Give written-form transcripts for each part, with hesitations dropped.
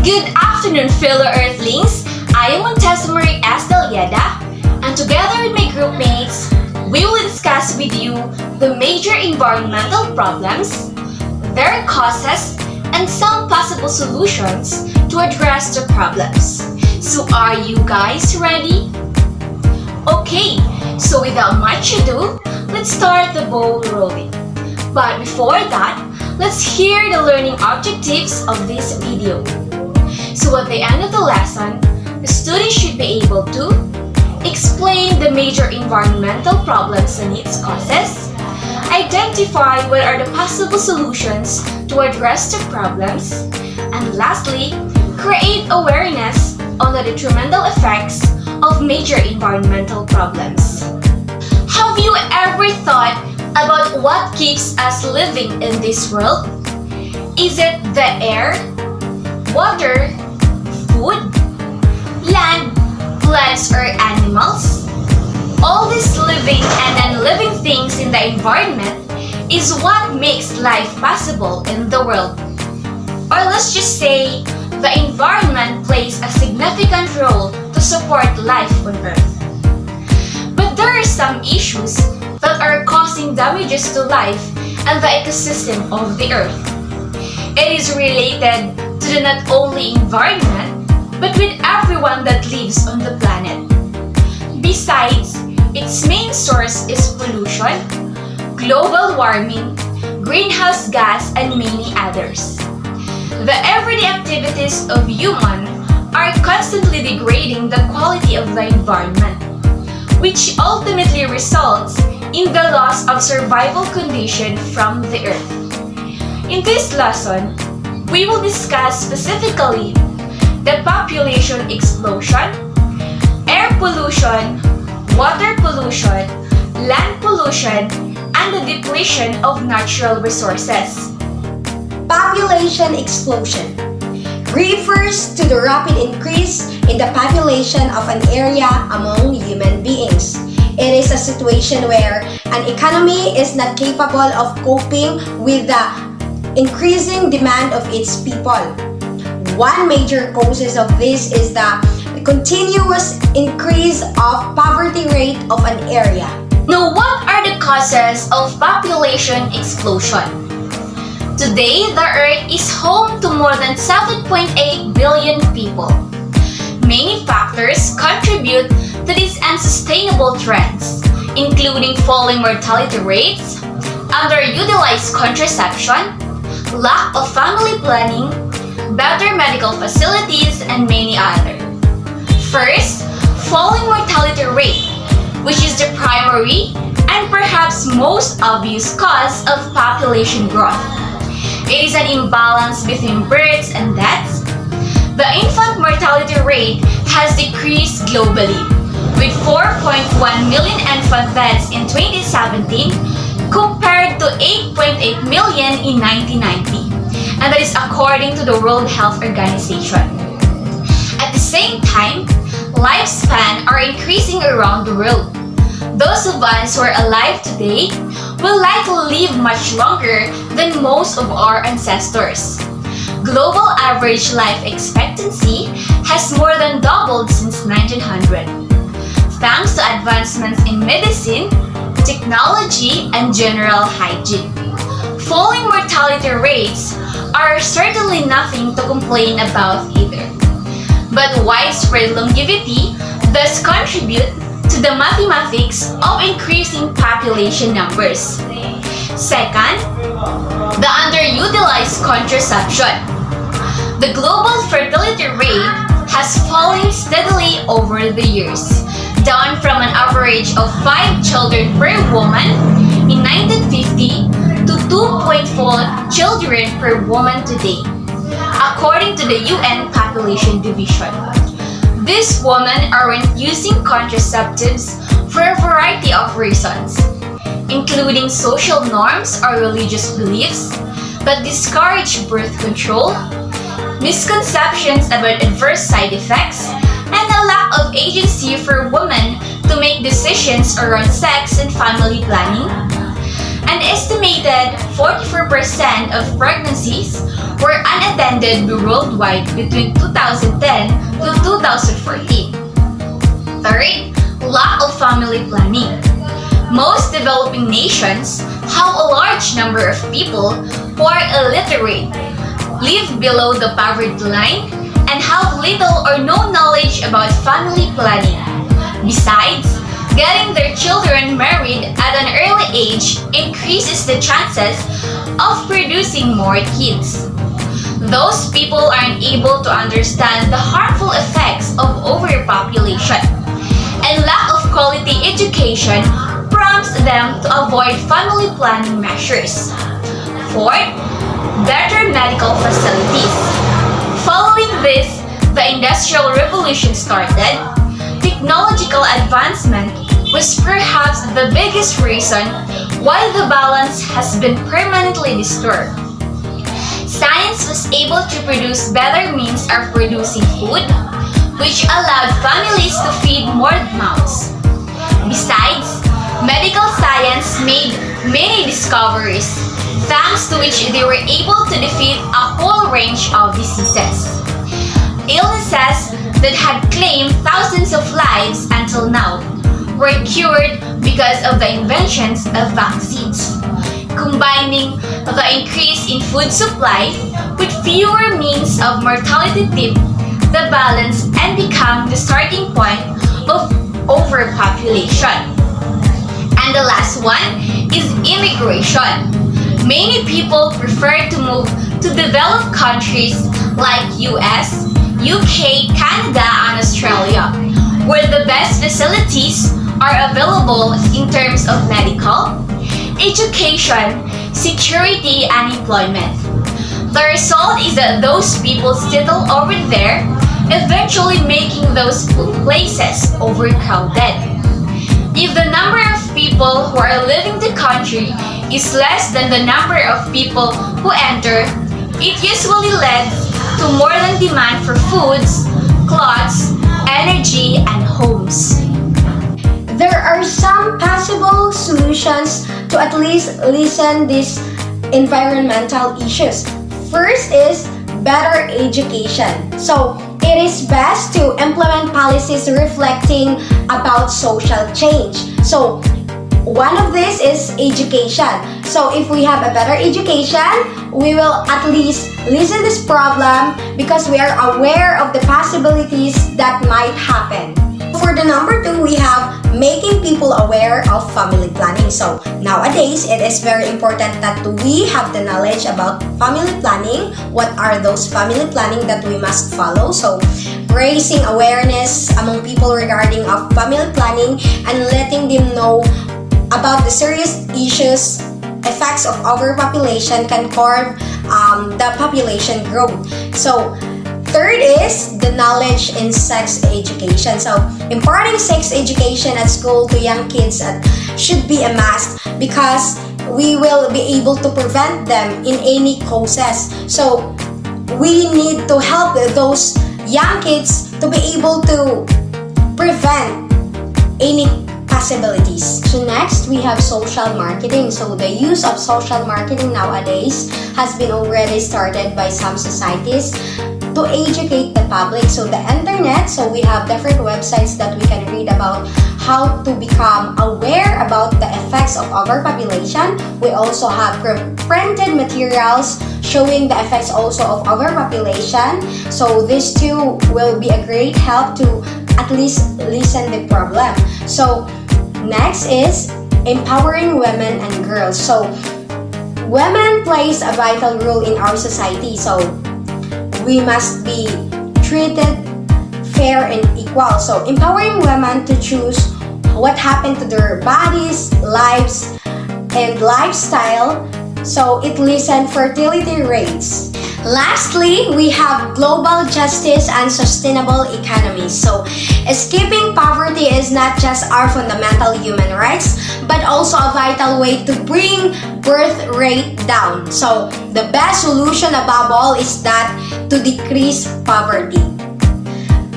Good afternoon, fellow Earthlings. I am Montesa Marie Esteliada, and together with my group mates, we will discuss with you the major environmental problems, their causes, and some possible solutions to address the problems. So are you guys ready? Okay, so without much ado, let's start the ball rolling. But before that, let's hear the learning objectives of this video. So at the end of the lesson, the student should be able to explain the major environmental problems and its causes, identify what are the possible solutions to address the problems, and lastly, create awareness on the detrimental effects of major environmental problems. Have you ever thought about what keeps us living in this world? Is it the air, water, food, land, plants, or animals? All these living and non-living things in the environment is what makes life possible in the world. Or let's just say, the environment plays a significant role to support life on Earth. But there are some issues that are causing damages to life and the ecosystem of the Earth. It is related to the not only environment, but with everyone that lives on the planet. Besides, its main source is pollution, global warming, greenhouse gas, and many others. The everyday activities of humans are constantly degrading the quality of the environment, which ultimately results in the loss of survival condition from the Earth. In this lesson, we will discuss specifically the population explosion, air pollution, water pollution, land pollution, and the depletion of natural resources. Population explosion refers to the rapid increase in the population of an area among human beings. It is a situation where an economy is not capable of coping with the increasing demand of its people. One major causes of this is the continuous increase of poverty rate of an area. Now, what are the causes of population explosion? Today, the Earth is home to more than 7.8 billion people. Many factors contribute to these unsustainable trends, including falling mortality rates, underutilized contraception, lack of family planning, better medical facilities, and many others. First, falling mortality rate, which is the primary and perhaps most obvious cause of population growth. It is an imbalance between births and deaths. The infant mortality rate has decreased globally, with 4.1 million infant deaths in 2017 compared to 8.8 million in 1990. And that is according to the World Health Organization. At the same time, lifespan are increasing around the world. Those of us who are alive today will likely live much longer than most of our ancestors. Global average life expectancy has more than doubled since 1900, thanks to advancements in medicine, technology, and general hygiene. Falling mortality rates are certainly nothing to complain about either. But widespread longevity does contribute to the mathematics of increasing population numbers. Second, the underutilized contraception. The global fertility rate has fallen steadily over the years, down from an average of 5 children per woman in 1950 to 2.4 children per woman today, according to the UN Population Division. These women aren't using contraceptives for a variety of reasons, including social norms or religious beliefs that discourage birth control, misconceptions about adverse side effects, and a lack of agency for women to make decisions around sex and family planning. An estimated 44% of pregnancies were unattended worldwide between 2010 to 2014. Third, lack of family planning. Most developing nations have a large number of people who are illiterate, live below the poverty line, and have little or no knowledge about family planning. Besides, getting their children married at an early age increases the chances of producing more kids. Those people aren't able to understand the harmful effects of overpopulation, and lack of quality education prompts them to avoid family planning measures. Fourth, better medical facilities. Following this, the Industrial Revolution started. Technological advancement was perhaps the biggest reason why the balance has been permanently disturbed. Science was able to produce better means of producing food, which allowed families to feed more mouths. Besides, medical science made many discoveries, thanks to which they were able to defeat a whole range of diseases. Illnesses that had claimed thousands of lives until now were cured because of the inventions of vaccines. Combining the increase in food supply with fewer means of mortality tip the balance and become the starting point of overpopulation. And the last one is immigration. Many people prefer to move to developed countries like US, UK, Canada, and Australia, where the best facilities are available in terms of medical, education, security, and employment. The result is that those people settle over there, eventually making those places overcrowded. If the number of people who are leaving the country is less than the number of people who enter, it usually leads to more than demand for foods, clothes, energy, and homes. There are some possible solutions to at least lessen these environmental issues. First is better education. So it is best to implement policies reflecting about social change. So one of this is education. So if we have a better education, we will at least lessen this problem because we are aware of the possibilities that might happen. For the number 2, we have making people aware of family planning. So nowadays, it is very important that we have the knowledge about family planning. What are those family planning that we must follow? So raising awareness among people regarding of family planning and letting them know about the serious issues, effects of overpopulation can curb the population growth. So third is the knowledge in sex education. So imparting sex education at school to young kids should be a must because we will be able to prevent them in any causes. So we need to help those young kids to be able to prevent any possibilities. So next, we have social marketing. So the use of social marketing nowadays has been already started by some societies to educate the public. So the internet, so we have different websites that we can read about how to become aware about the effects of overpopulation. We also have printed materials showing the effects also of overpopulation. So these two will be a great help to at least lessen the problem. So next is empowering women and girls. So women plays a vital role in our society. So we must be treated fair and equal. So empowering women to choose what happened to their bodies, lives, and lifestyle. So it lessens fertility rates. Lastly, we have global justice and sustainable economy. So escaping poverty is not just our fundamental human rights, but also a vital way to bring birth rate down. So the best solution above all is that to decrease poverty.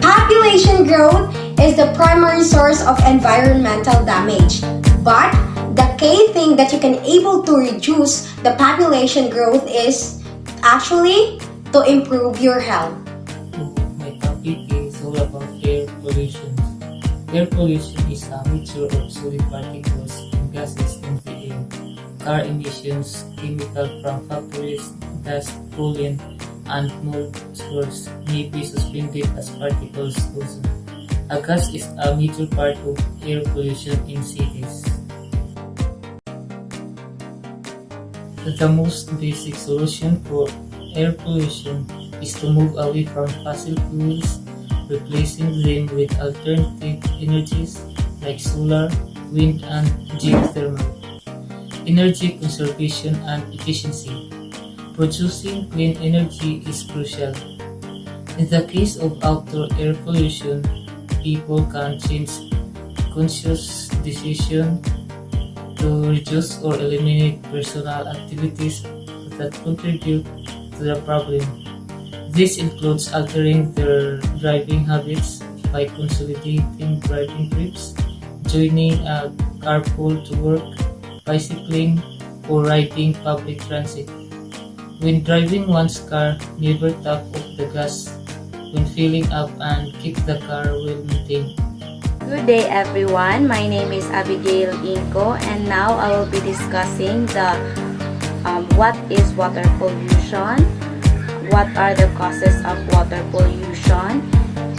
Population growth is the primary source of environmental damage, but the key thing that you can able to reduce the population growth is actually to improve your health. My topic is all about air pollution. Air pollution is a mixture of solid particles and gases in the air. Car emissions, chemical from factories, dust, pollen, and mold spores may be suspended as particles also. A gas is a major part of air pollution in cities. The most basic solution for air pollution is to move away from fossil fuels, replacing them with alternative energies like solar, wind, and geothermal. Energy conservation and efficiency. Producing clean energy is crucial. In the case of outdoor air pollution, people can change conscious decision to reduce or eliminate personal activities that contribute to the problem. This includes altering their driving habits by consolidating driving trips, joining a carpool to work, bicycling, or riding public transit. When driving one's car, never top off the gas when filling up and keep the car well maintained. Good day everyone, my name is Abigail Inco and now I will be discussing the what is water pollution, what are the causes of water pollution,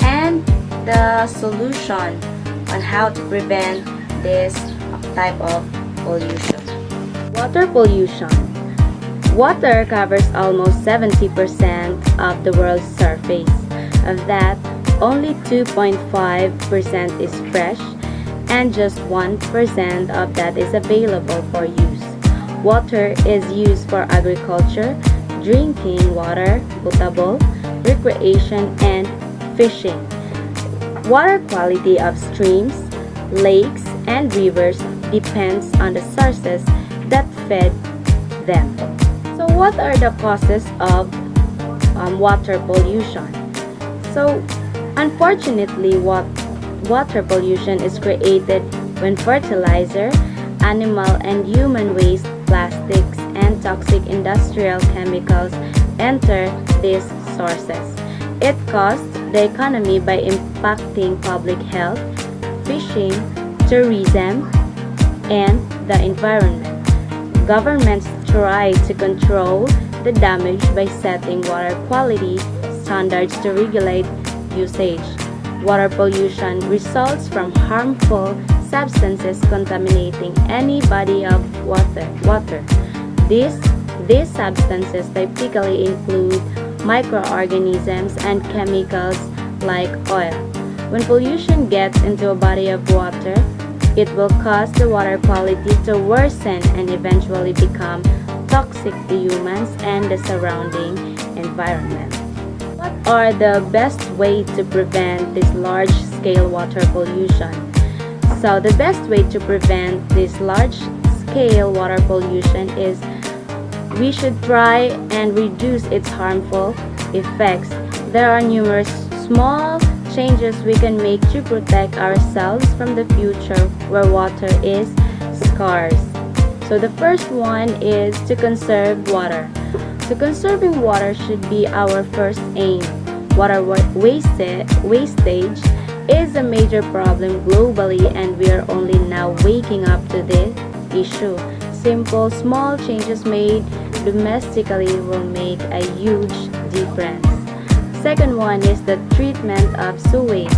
and the solution on how to prevent this type of pollution. Water pollution. Water covers almost 70% of the world's surface. Of that, only 2.5% is fresh and just 1% of that is available for use. Water is used for agriculture, drinking water, potable, recreation, and fishing. Water quality of streams, lakes, and rivers depends on the sources that fed them. So what are the causes of water pollution? So unfortunately, water pollution is created when fertilizer, animal and human waste, plastics, and toxic industrial chemicals enter these sources. It costs the economy by impacting public health, fishing, tourism, and the environment. Governments try to control the damage by setting water quality standards to regulate usage. Water pollution results from harmful substances contaminating any body of water. These substances typically include microorganisms and chemicals like oil. When pollution gets into a body of water, it will cause the water quality to worsen and eventually become toxic to humans and the surrounding environment. What are the best ways to prevent this large-scale water pollution? So the best way to prevent this large-scale water pollution is we should try and reduce its harmful effects. There are numerous small changes we can make to protect ourselves from the future where water is scarce. So the first one is to conserve water. So conserving water should be our first aim. Water wastage is a major problem globally and we are only now waking up to this issue. Simple, small changes made domestically will make a huge difference. Second one is the treatment of sewage.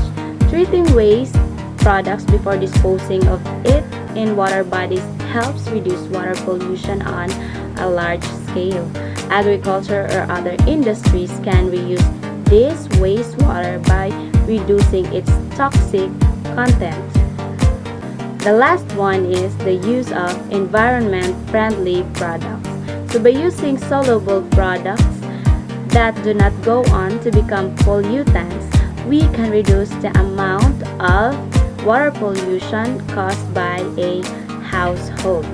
Treating waste products before disposing of it in water bodies helps reduce water pollution on a large scale. Agriculture or other industries can reuse this wastewater by reducing its toxic content. The last one is the use of environment-friendly products. So by using soluble products that do not go on to become pollutants, we can reduce the amount of water pollution caused by a household.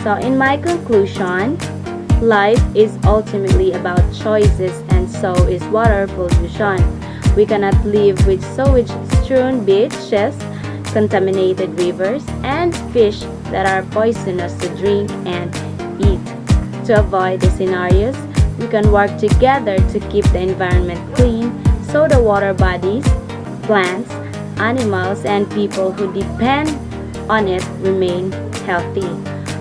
So in my conclusion, life is ultimately about choices and so is water pollution. We cannot live with sewage-strewn beaches, contaminated rivers, and fish that are poisonous to drink and eat. To avoid the scenarios, we can work together to keep the environment clean so the water bodies, plants, animals, and people who depend on it remain healthy.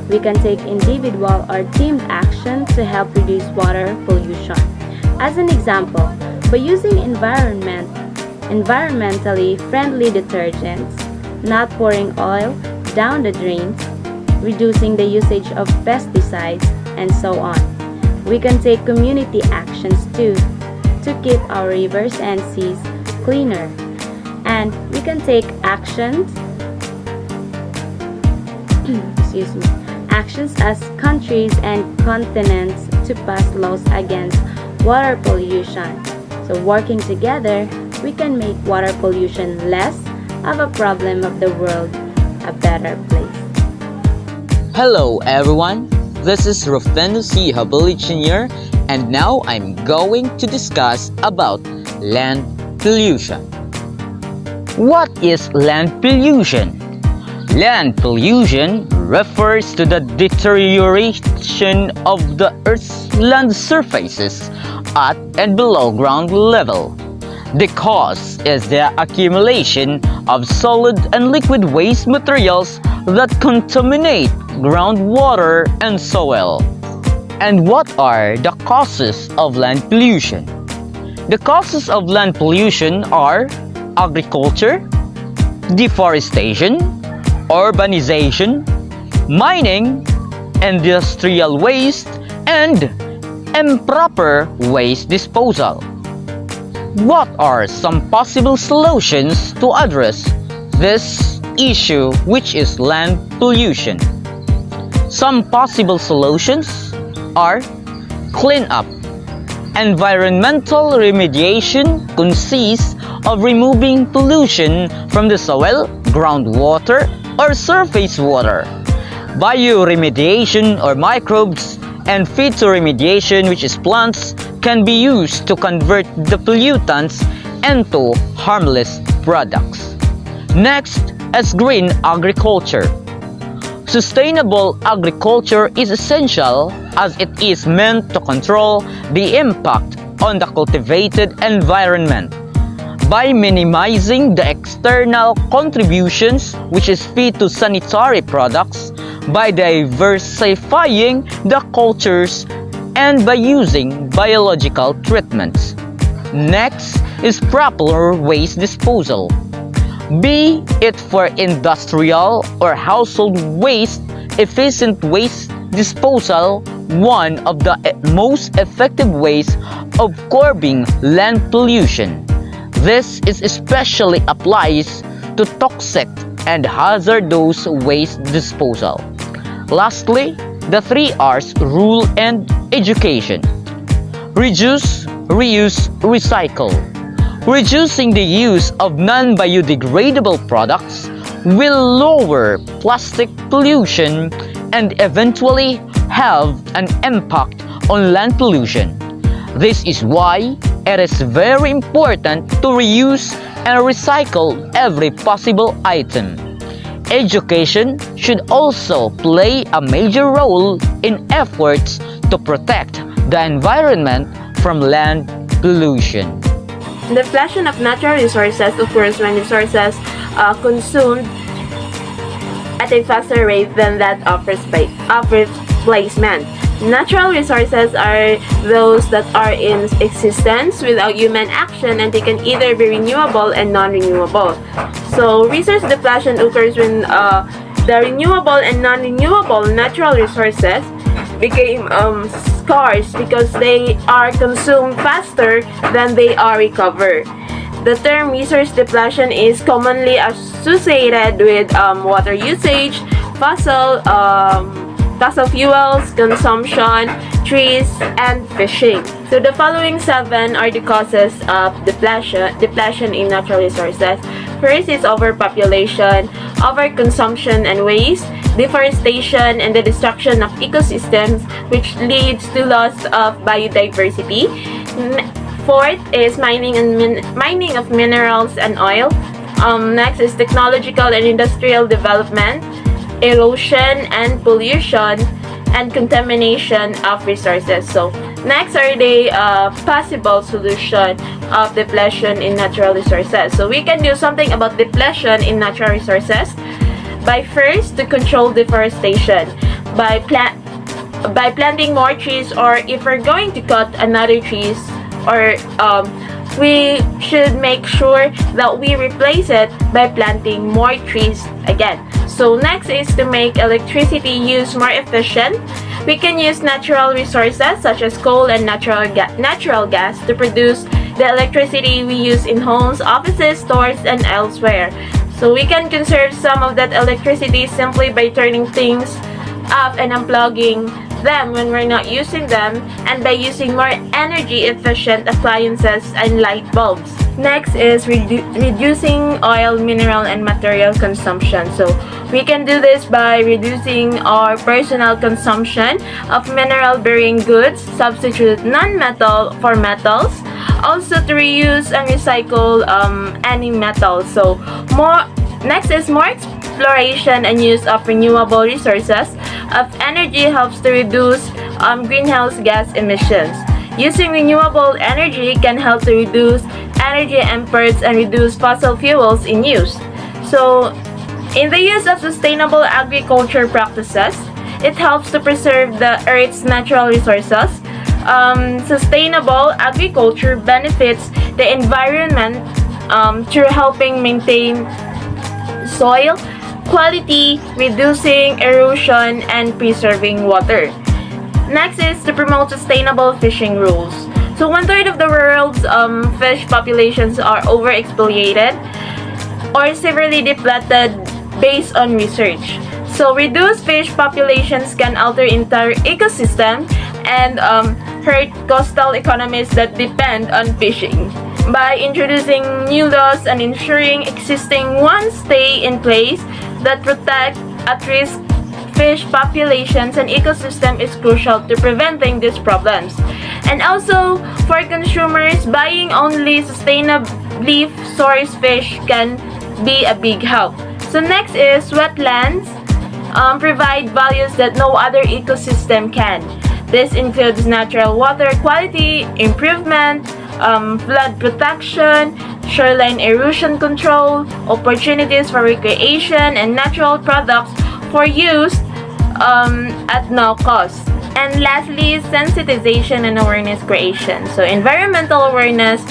We can take individual or team action to help reduce water pollution. As an example, by using environmentally friendly detergents, not pouring oil down the drains, reducing the usage of pesticides, and so on. We can take community actions too to keep our rivers and seas cleaner. And we can take actions actions as countries and continents to pass laws against water pollution. So working together, we can make water pollution less of a problem of the world a better place. Hello everyone, this is Rufino C. Habili Jr. and now I'm going to discuss about land pollution. What is land pollution? Land pollution refers to the deterioration of the Earth's land surfaces at and below ground level. The cause is the accumulation of solid and liquid waste materials that contaminate groundwater and soil. And what are the causes of land pollution? The causes of land pollution are agriculture, deforestation, urbanization, mining, industrial waste, and improper waste disposal. What are some possible solutions to address this issue, which is land pollution? Some possible solutions are cleanup. Environmental remediation consists of removing pollution from the soil, groundwater, or surface water. Bioremediation or microbes and phytoremediation, which is plants, can be used to convert the pollutants into harmless products. Next is green agriculture. Sustainable agriculture is essential as it is meant to control the impact on the cultivated environment by minimizing the external contributions, which is phytosanitary products, by diversifying the cultures, and by using biological treatments. Next is proper waste disposal. Be it for industrial or household waste, efficient waste disposal, one of the most effective ways of curbing land pollution. This is especially applies to toxic and hazardous waste disposal. Lastly, the 3 R's rule and education. Reduce, reuse, recycle. Reducing the use of non-biodegradable products will lower plastic pollution and eventually have an impact on land pollution. This is why it is very important to reuse and recycle every possible item. Education should also play a major role in efforts to protect the environment from land pollution. Depletion of natural resources occurs when resources are consumed at a faster rate than that of replacement. Natural resources are those that are in existence without human action, and they can either be renewable and non-renewable. So resource depletion occurs when the renewable and non-renewable natural resources became scarce because they are consumed faster than they are recovered. The term resource depletion is commonly associated with water usage, fossil fuels consumption, trees, and fishing. So the following 7 are the causes of depletion in natural resources. First is overpopulation, overconsumption and waste, deforestation, and the destruction of ecosystems, which leads to loss of biodiversity. Fourth is mining of minerals and oil. Next is technological and industrial development. erosion and pollution, and contamination of resources. So next are the possible solution of depletion in natural resources. So we can do something about depletion in natural resources by first to control deforestation by planting more trees, or if we're going to cut another trees, or we should make sure that we replace it by planting more trees again. So next is to make electricity use more efficient. We can use natural resources such as coal and natural gas to produce the electricity we use in homes, offices, stores, and elsewhere. So we can conserve some of that electricity simply by turning things off and unplugging them when we're not using them, and by using more energy efficient appliances and light bulbs. Next is reducing oil, mineral, and material consumption. So we can do this by reducing our personal consumption of mineral-bearing goods, substitute non-metal for metals, also to reuse and recycle any metal. So next is more exploration and use of renewable resources of energy helps to reduce greenhouse gas emissions. Using renewable energy can help to reduce energy imports and reduce fossil fuels in use. So, in the use of sustainable agriculture practices, it helps to preserve the Earth's natural resources. Sustainable agriculture benefits the environment through helping maintain soil quality, reducing erosion, and preserving water. Next is to promote sustainable fishing rules. So 1/3 of the world's fish populations are overexploited or severely depleted based on research. So reduced fish populations can alter entire ecosystem and hurt coastal economies that depend on fishing. By introducing new laws and ensuring existing ones stay in place that protect at-risk fish populations and ecosystem is crucial to preventing these problems. And also, for consumers, buying only sustainably sourced fish can be a big help. So next is wetlands provide values that no other ecosystem can. This includes natural water quality improvement, flood protection, shoreline erosion control, opportunities for recreation, and natural products for use at no cost. And lastly, sensitization and awareness creation. So environmental awareness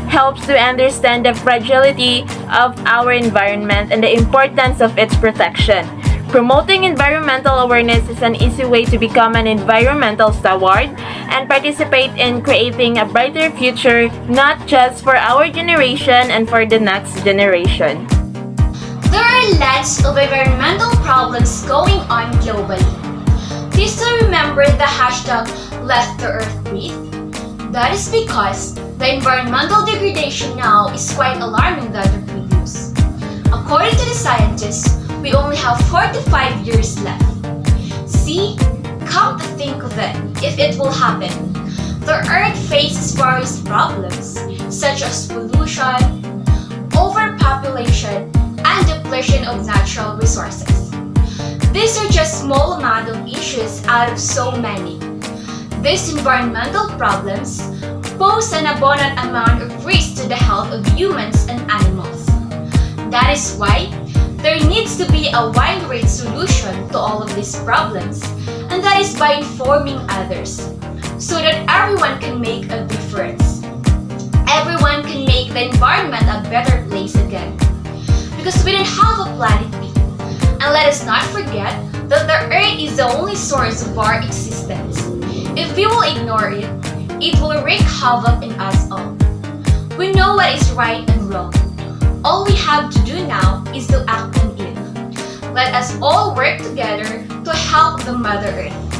helps to understand the fragility of our environment and the importance of its protection. Promoting environmental awareness is an easy way to become an environmental steward and participate in creating a brighter future, not just for our generation and for the next generation. There are lots of environmental problems going on globally. Please do remember the hashtag Let the Earth Breathe. That is because the environmental degradation now is quite alarming than the previous. According to the scientists, we only have 4 to 5 years left. See, come to think of it, if it will happen, the Earth faces various problems such as pollution, overpopulation, and depletion of natural resources. These are just small amount of issues out of so many. These environmental problems pose an abundant amount of risk to the health of humans and animals. That is why there needs to be a wide-range solution to all of these problems, and that is by informing others, so that everyone can make a difference. Everyone can make the environment a better place again. Because we don't have a planet B. And let us not forget that the Earth is the only source of our existence. If we will ignore it, it will wreak havoc in us all. We know what is right and wrong. All we have to do now is to act on it. Let us all work together to help the Mother Earth.